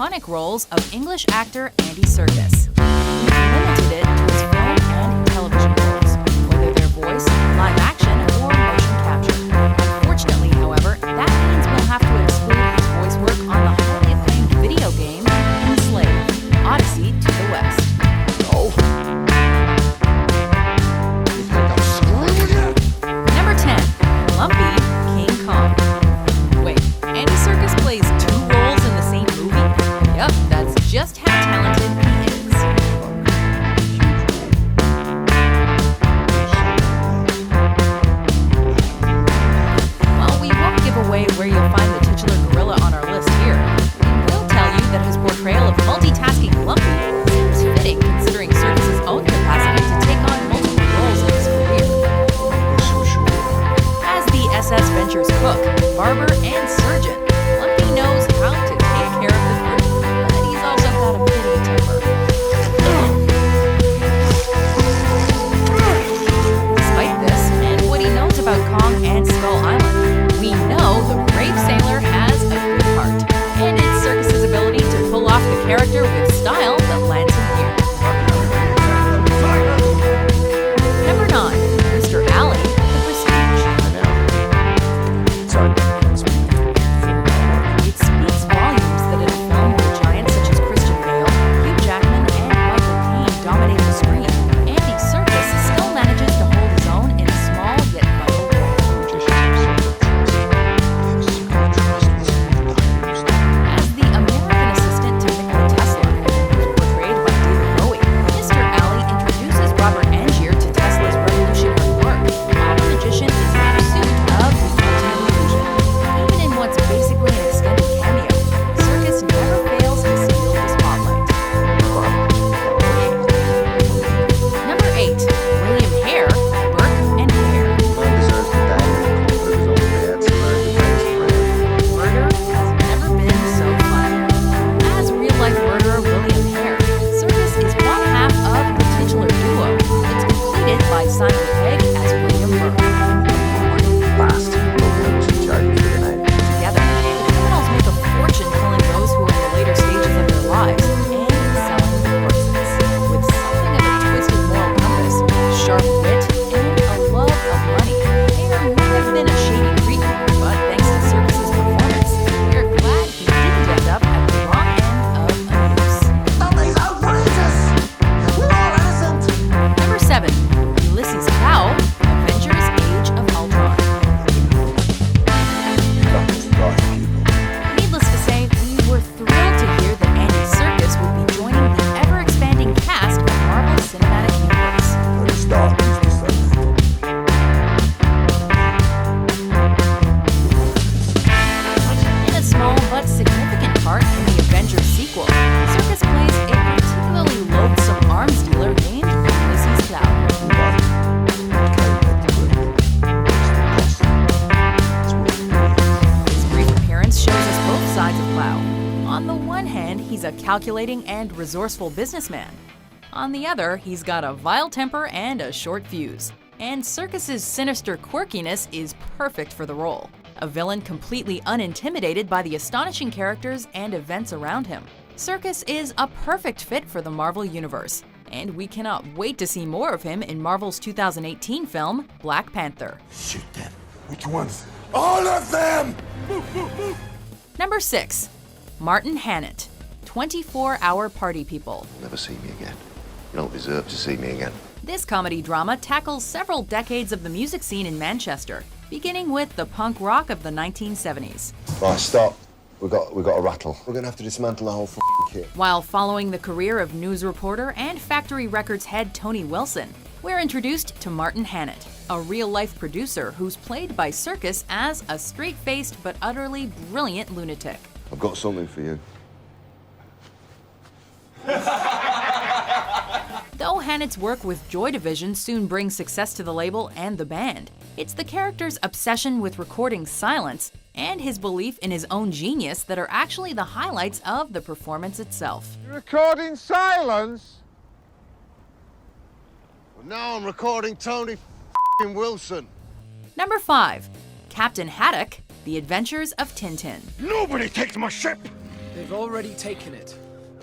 iconic roles of English actor Andy Serkis. We've limited it to his film and television roles, whether they're voice, live action, or motion capture. Unfortunately, however, that means we'll have to exclude his voice work on the highly acclaimed video game Slave, Odyssey to the West. Oh. You think I'm screwing you? Number 10. Lumpy King-Kong. Wait, Andy Serkis plays two roles in the same movie? Yup, that's just how talented he is. While we won't give away where you'll find the titular gorilla on our list here, we will tell you that his portrayal of multitasking Lumpy seems fitting considering Serkis' own capacity to take on multiple roles in his career. As the SS Ventures cook, barber, and surgeon, Lumpy knows how to take care of the crew, but he's also got a bit of a temper. Despite this, and what he knows about Kong and Skull Island, we know the brave sailor has a good heart, and it's Serkis' ability to pull off the character with style that lands him here. Number 9, Mr. Alley, The Prestige. It speaks volumes that in a film where giants such as Christian Bale, Hugh Jackman, and Michael Caine dominate the screen, Andy Serkis still manages to hold his own in a small yet vital role. As the American assistant to Nikola Tesla, who's portrayed by David Bowie, Mr. Alley introduces Robert Angier to Tesla's revolutionary work, while the magician is in pursuit of the ultimate illusion. Even in what's basically an extended cameo, Serkis never fails to steal the spotlight. Number 8, William Hare, Burke and Hare. Murder has never been so fun. As real-life murderer William Hare, Serkis is one half of the titular duo that's completed by Simon Pegg as William Burke. Together, the criminals make a fortune killing those who are in the later stages of their lives and selling the corpses. With something of a twisted moral compass, sharp wit, and a love of money, Hare may have been a shady creep, but thanks to Serkis' performance, we're glad he didn't end up at the wrong end of a noose. Number 7, Ulysses Cow, Avengers Age of Ultron. Needless to say, we were thrilled to hear that Andy Serkis would be joining the ever-expanding cast of Marvel Cinematic Universe. In a small but significant part in the Avengers sequel, Serkis plays a particularly loathsome arms dealer named Ulysses Cloud. His brief appearance shows us both sides of Cloud. On the one hand, he's a calculating and resourceful businessman. On the other, he's got a vile temper and a short fuse. And Serkis' sinister quirkiness is perfect for the role. A villain completely unintimidated by the astonishing characters and events around him. Serkis is a perfect fit for the Marvel Universe, and we cannot wait to see more of him in Marvel's 2018 film, Black Panther. Shoot them. Which ones? All of them! Number 6, Martin Hannett, 24-Hour Party People. Never see me again. You don't deserve to see me again. This comedy drama tackles several decades of the music scene in Manchester, beginning with the punk rock of the 1970s. Right, stop. We got a rattle. We're gonna have to dismantle the whole kit. While following the career of news reporter and Factory Records head Tony Wilson, we're introduced to Martin Hannett, a real-life producer who's played by Serkis as a straight-faced but utterly brilliant lunatic. I've got something for you. Though Hannett's work with Joy Division soon brings success to the label and the band, it's the character's obsession with recording silence and his belief in his own genius that are actually the highlights of the performance itself. You're recording silence? Well, now I'm recording Tony Wilson. Number 5, Captain Haddock, The Adventures of Tintin. Nobody takes my ship! They've already taken it.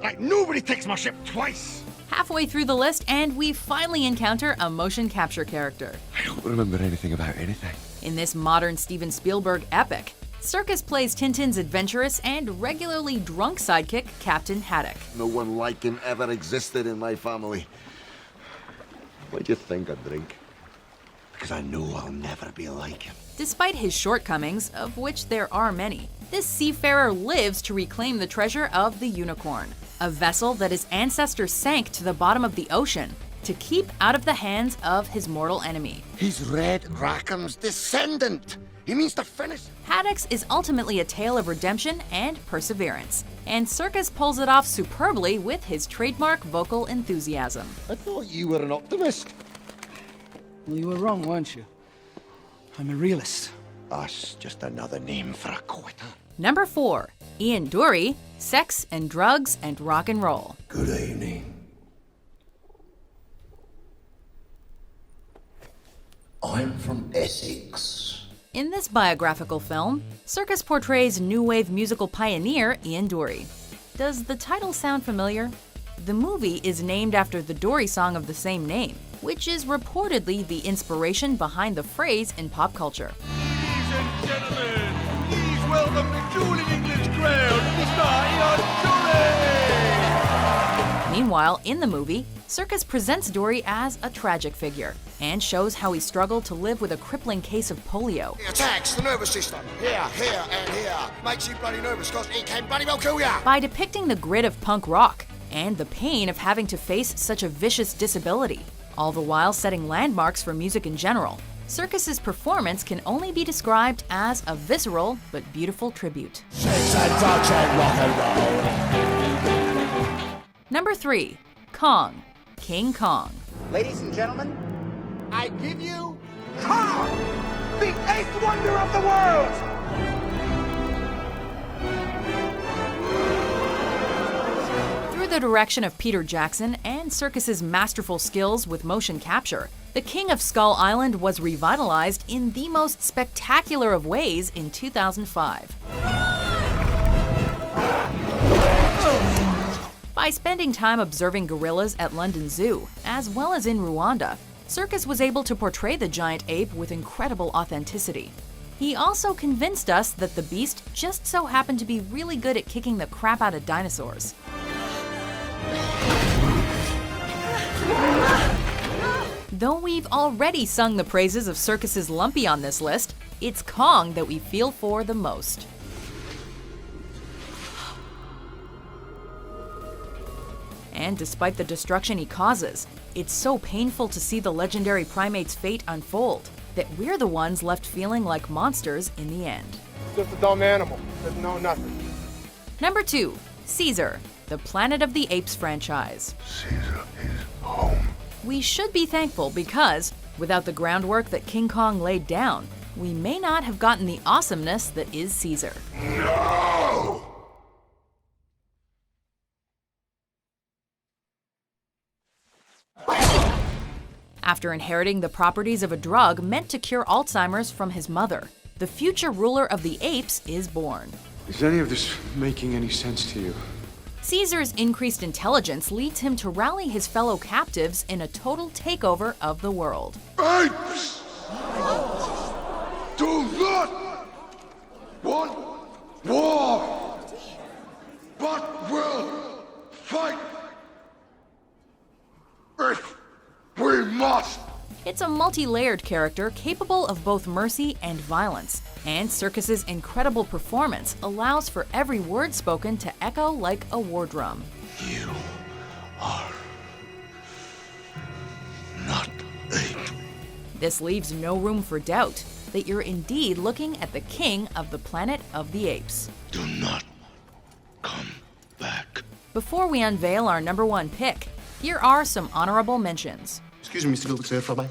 Like nobody takes my ship twice. Halfway through the list, and we finally encounter a motion capture character. I don't remember anything about anything. In this modern Steven Spielberg epic, Serkis plays Tintin's adventurous and regularly drunk sidekick, Captain Haddock. No one like him ever existed in my family. Why do you think I drink? Because I know I'll never be like him. Despite his shortcomings, of which there are many, this seafarer lives to reclaim the treasure of the Unicorn, a vessel that his ancestors sank to the bottom of the ocean to keep out of the hands of his mortal enemy. He's Red Rackham's descendant. He means to finish. Haddock's is ultimately a tale of redemption and perseverance, and Serkis pulls it off superbly with his trademark vocal enthusiasm. I thought you were an optimist. Well, you were wrong, weren't you? I'm a realist. That's just another name for a quitter. Number 4, Ian Dury, Sex and Drugs and Rock and Roll. Good evening. I'm from Essex. In this biographical film, Serkis portrays new wave musical pioneer Ian Dury. Does the title sound familiar? The movie is named after the Dury song of the same name, which is reportedly the inspiration behind the phrase in pop culture. Ladies and gentlemen, please welcome the dueling English crown, Mr. Ian Dury! Meanwhile, in the movie, Serkis presents Dury as a tragic figure and shows how he struggled to live with a crippling case of polio. It attacks the nervous system. Here, here, and here. Makes you bloody nervous because it can bloody well kill ya. By depicting the grit of punk rock and the pain of having to face such a vicious disability, all the while setting landmarks for music in general, Serkis's performance can only be described as a visceral but beautiful tribute. Number 3, Kong, King Kong. Ladies and gentlemen, I give you Kong, the eighth wonder of the world! Through the direction of Peter Jackson and Serkis's masterful skills with motion capture, the King of Skull Island was revitalized in the most spectacular of ways in 2005. By spending time observing gorillas at London Zoo, as well as in Rwanda, Serkis was able to portray the giant ape with incredible authenticity. He also convinced us that the beast just so happened to be really good at kicking the crap out of dinosaurs. Though we've already sung the praises of Serkis's Lumpy on this list, it's Kong that we feel for the most. And despite the destruction he causes, it's so painful to see the legendary primate's fate unfold that we're the ones left feeling like monsters in the end. Just a dumb animal. Doesn't know nothing. Number 2, Caesar, the Planet of the Apes franchise. Caesar is home. We should be thankful because, without the groundwork that King Kong laid down, we may not have gotten the awesomeness that is Caesar. No! After inheriting the properties of a drug meant to cure Alzheimer's from his mother, the future ruler of the apes is born. Is any of this making any sense to you? Caesar's increased intelligence leads him to rally his fellow captives in a total takeover of the world. Apes! Do not want war, but will fight if we must. It's a multi-layered character capable of both mercy and violence, and Serkis's incredible performance allows for every word spoken to echo like a war drum. You are not ape. This leaves no room for doubt that you're indeed looking at the king of the Planet of the Apes. Do not come back. Before we unveil our number 1 pick, here are some honorable mentions. Excuse me, Mr. Wilkes, from me.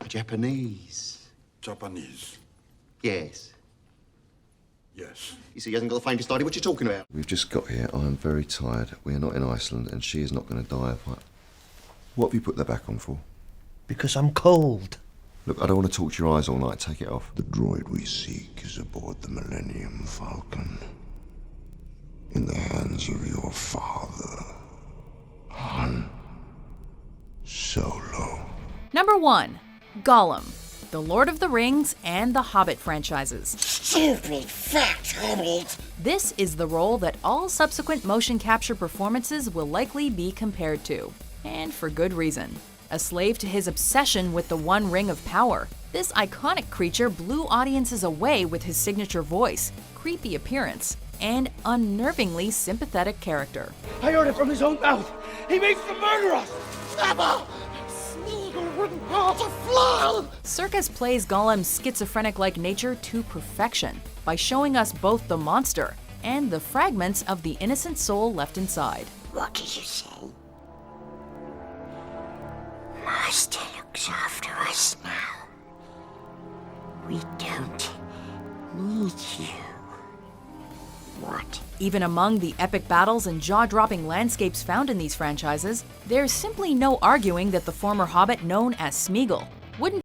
Japanese. Japanese. Yes. Yes. You see, he hasn't got the faintest idea what you're talking about. We've just got here. I am very tired. We are not in Iceland, and she is not going to die of what? What have you put the back on for? Because I'm cold. Look, I don't want to talk to your eyes all night. Take it off. The droid we seek is aboard the Millennium Falcon. in the hands of your father, Han Solo. Number 1. Gollum, the Lord of the Rings and the Hobbit franchises. Stupid fat hobbit! This is the role that all subsequent motion capture performances will likely be compared to. And for good reason. A slave to his obsession with the One Ring of Power, this iconic creature blew audiences away with his signature voice, creepy appearance, and unnervingly sympathetic character. I heard it from his own mouth. He means to murder us. Never! Smeagol wouldn't hurt a fly! Serkis plays Gollum's schizophrenic-like nature to perfection by showing us both the monster and the fragments of the innocent soul left inside. What did you say? Master looks after us now. We don't need you. What? Even among the epic battles and jaw-dropping landscapes found in these franchises, there's simply no arguing that the former Hobbit known as Smeagol wouldn't